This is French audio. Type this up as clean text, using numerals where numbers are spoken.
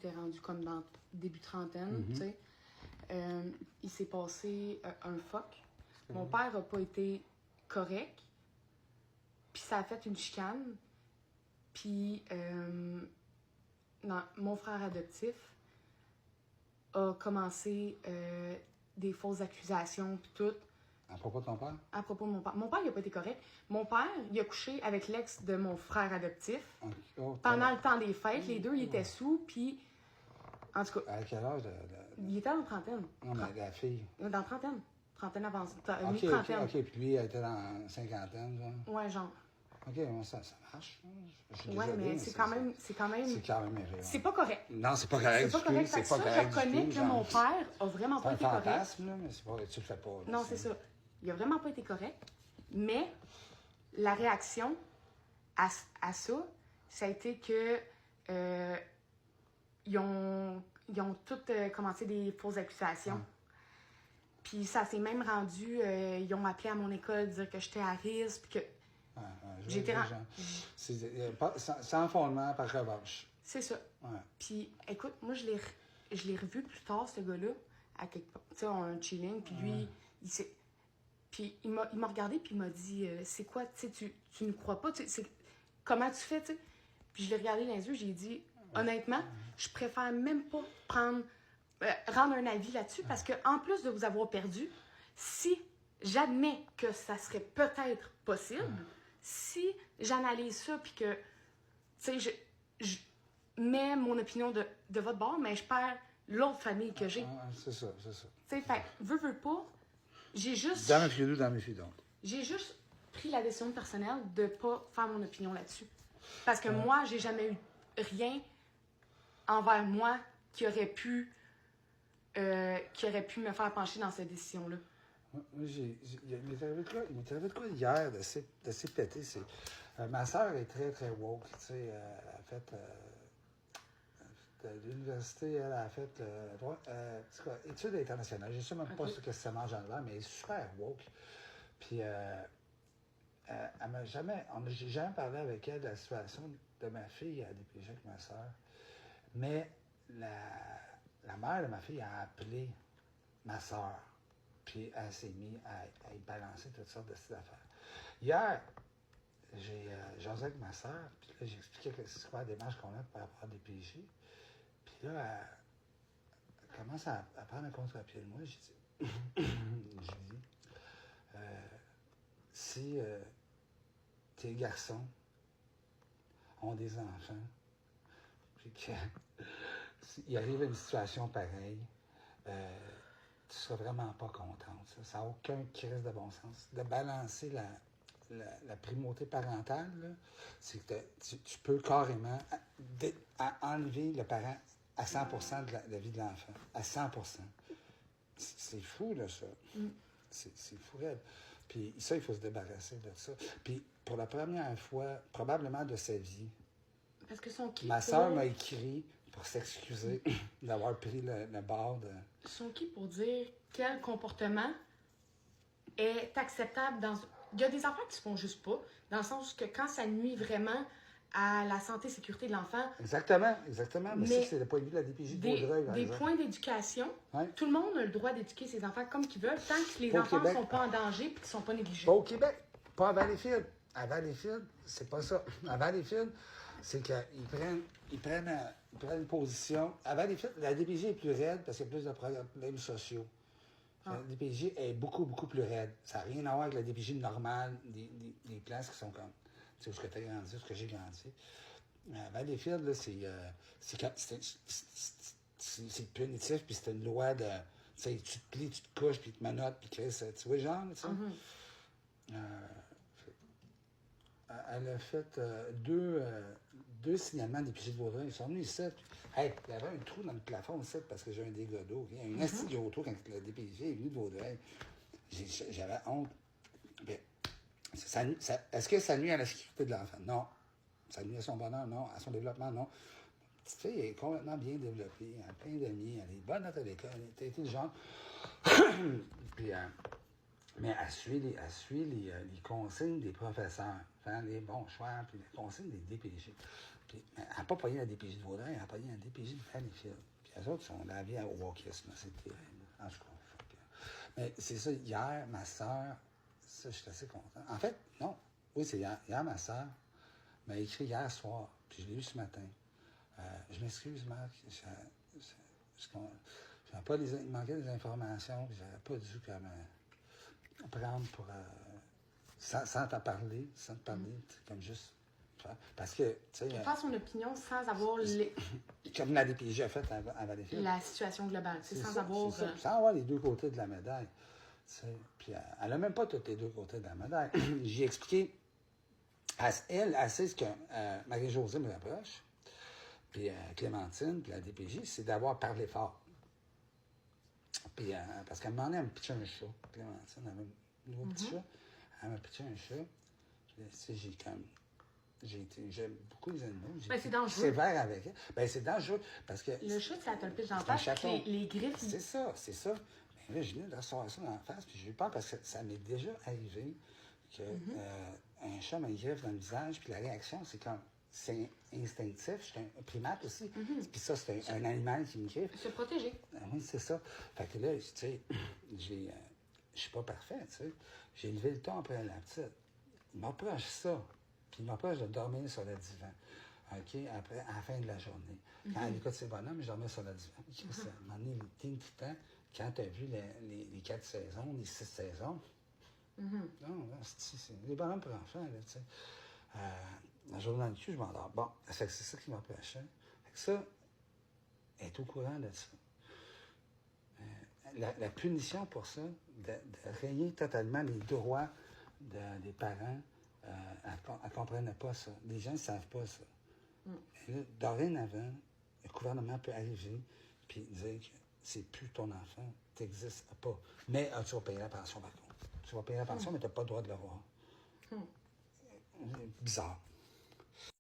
était rendu comme dans début trentaine, tu sais. Il s'est passé un fuck. Mon père a pas été correct. Puis ça a fait une chicane. Puis mon frère adoptif a commencé des fausses accusations puis tout. À propos de ton père? À propos de mon père. Mon père, il a pas été correct. Mon père, il a couché avec l'ex de mon frère adoptif. Pendant le temps des fêtes, les deux, ils étaient sous, puis... En tout cas... À quel âge? Il était en trentaine. Non, mais la fille? Dans trentaine. Trentaine avancée. OK, puis lui, elle était dans cinquantaine, genre? Ouais, genre. OK, ça marche. Ouais, mais c'est quand même... C'est quand même éveillant. C'est pas correct. Non, c'est pas correct C'est pas correct. C'est pas correct je reconnais que mon père a vraiment pas été correct. C'est un fantasme, là, mais c'est pas... Tu le fais pas. Là, non, c'est ça. Il a vraiment pas été correct. Mais la réaction à ça, ça a été que ils ont toutes commencé des fausses accusations. Puis ça s'est même rendu, ils ont appelé à mon école dire que j'étais à risque, puis que j'étais... Sans fondement, par revanche. C'est ça. Ouais. Puis écoute, moi je l'ai revu plus tard, ce gars-là, à quelque part. Tu sais, on a un chilling, puis lui, il s'est... Puis il m'a regardé, puis il m'a dit c'est quoi, tu sais, tu ne crois pas, comment tu fais, tu sais? Puis je l'ai regardé dans les yeux, j'ai dit honnêtement, je préfère même pas rendre un avis là-dessus, parce que en plus de vous avoir perdu, si j'admets que ça serait peut-être possible, si j'analyse ça, puis que, tu sais, je mets mon opinion de votre bord, mais je perds l'autre famille que j'ai. C'est ça. Tu sais, fait, veux pas. J'ai juste... Dans mes filles, donc. J'ai juste pris la décision personnelle de pas faire mon opinion là-dessus. Parce que moi, j'ai jamais eu rien envers moi qui aurait pu me faire pencher dans cette décision-là. Moi, il m'est arrivé de quoi hier de s'y péter. Ma sœur est très, très woke. Tu sais, elle a fait... de l'université, elle a fait études internationales. Je ne sais même pas ce que ça mange en l'heure, mais elle est super woke. Puis, elle m'a jamais... J'ai jamais parlé avec elle de la situation de ma fille à DPJ avec ma soeur. Mais la mère de ma fille a appelé ma soeur. Puis, elle s'est mise à y balancer toutes sortes de petites affaires. Hier, j'ai jasé avec ma soeur, puis là, j'ai expliqué que c'est quoi la démarche qu'on a pour avoir des PJ. Puis là, elle commence à prendre un contre-pied de moi. J'ai dit, si tes garçons ont des enfants, puis qu'il arrive une situation pareille, tu seras vraiment pas contente. Ça n'a aucun crise de bon sens. De balancer la primauté parentale, là, c'est que tu peux carrément enlever le parent à 100% de la vie de l'enfant. À 100%. C'est fou, là, ça. C'est fou, raide. Puis ça, il faut se débarrasser de ça. Puis pour la première fois, probablement de sa vie, parce que son qui ma soeur m'a écrit pour s'excuser d'avoir pris le bord de... Sont qui pour dire quel comportement est acceptable dans... Il y a des enfants qui se font juste pas, dans le sens que quand ça nuit vraiment à la santé et sécurité de l'enfant... Exactement. Mais ça, c'est le point de vue de la DPJ de Vaudreuil, par des exemple. points d'éducation, tout le monde a le droit d'éduquer ses enfants comme qu'ils veulent, tant que les Pas au enfants ne Québec. sont pas en danger et qu'ils ne sont pas négligés. Pas au Québec, pas à Valleyfield. À Valleyfield, c'est pas ça. À Valleyfield, c'est qu'ils prennent une position. À Valleyfield, la DPJ est plus raide parce qu'il y a plus de problèmes sociaux. La DPJ est beaucoup, beaucoup plus raide. Ça n'a rien à voir avec la DPJ normale, des places qui sont comme, tu sais, où tu as grandi, où j'ai grandi. À Valleyfield, là, c'est punitif, puis c'est une loi de, tu sais, tu te plies, tu te couches, puis tu te menottes, puis tu vois, genre, tu sais. Elle a fait deux signalements des pigeons de Vaudreuil. Ils sont venus ici. Hey, il y avait un trou dans le plafond ici parce que j'ai un dégât d'eau. Il y a un assez gros trou quand le DPJ est venu de Vaudreuil. J'avais honte. Est-ce que ça nuit à la sécurité de l'enfant? Non. Ça nuit à son bonheur? Non. À son développement? Non. La petite fille est complètement bien développée. Elle a plein d'amis. Elle est bonne à l'école. Elle est intelligente. Puis, mais elle suit les consignes des professeurs, faire les bons choix, puis les consignes des DPJ. Puis, elle n'a pas payé la DPJ de Vaudreuil, elle a payé la DPJ de Valleyfield. Puis les autres sont dans la vie au wokisme. C'est terrible. En tout cas, mais c'est ça, hier, ma soeur, ça, je suis assez content. En fait, non. Oui, c'est hier. Hier, ma soeur m'a écrit hier soir, puis je l'ai eu ce matin. Je m'excuse, Marc. Il manquait des informations, puis j'aurais pas dû me prendre pour. Sans t'en parler, comme juste. Parce que, tu sais. Faire son opinion sans avoir comme la DPJ a fait à Valleyfield. La situation globale, sans avoir. Sans avoir les deux côtés de la médaille. Puis elle n'a même pas tous les deux côtés de la médaille. J'ai expliqué. Elle sait ce que Marie-Josée me reproche, puis Clémentine, puis la DPJ, c'est d'avoir parlé fort. Puis, parce qu'elle m'a demandé à me pitcher un chat. Clémentine, elle avait un nouveau petit chat. Elle m'a pitché un chat. Puis, tu sais, j'aime beaucoup les animaux. C'est dangereux. Sévère avec elle. Ben, c'est dangereux parce que. Le chat, ça te le pitche dans la face, les griffes. C'est ça. Mais là, je viens de recevoir ça dans la face, puis j'ai eu peur parce que ça m'est déjà arrivé que un chat me griffe dans le visage, puis la réaction, c'est comme. C'est instinctif. Je suis un primate aussi. Puis ça, c'est un animal qui me griffe. Se protéger. Oui, c'est ça. Fait que là, tu sais, je suis pas parfait, tu sais. J'ai levé le ton après la petite. Il m'approche ça. Puis il m'approche de dormir sur le divan. OK? Après, à la fin de la journée. Quand elle écoute ses bonhommes, je dormais sur le divan. À un moment donné, il était temps, quand tu as vu les 4 saisons, les 6 saisons. Non, c'est des bonhommes pour enfants, là, tu sais. La journée dans le cul, je m'endors. Bon, c'est ça qui m'approchait. Fait que ça, elle est au courant de ça. La punition pour ça, de rayer totalement les droits des parents, elle ne comprenait pas ça. Les gens ne savent pas ça. Et là, dorénavant, le gouvernement peut arriver et dire que c'est plus ton enfant, tu n'existes pas. Mais tu vas payer la pension, par contre. Tu vas payer la pension, mais tu n'as pas le droit de le voir. Bizarre.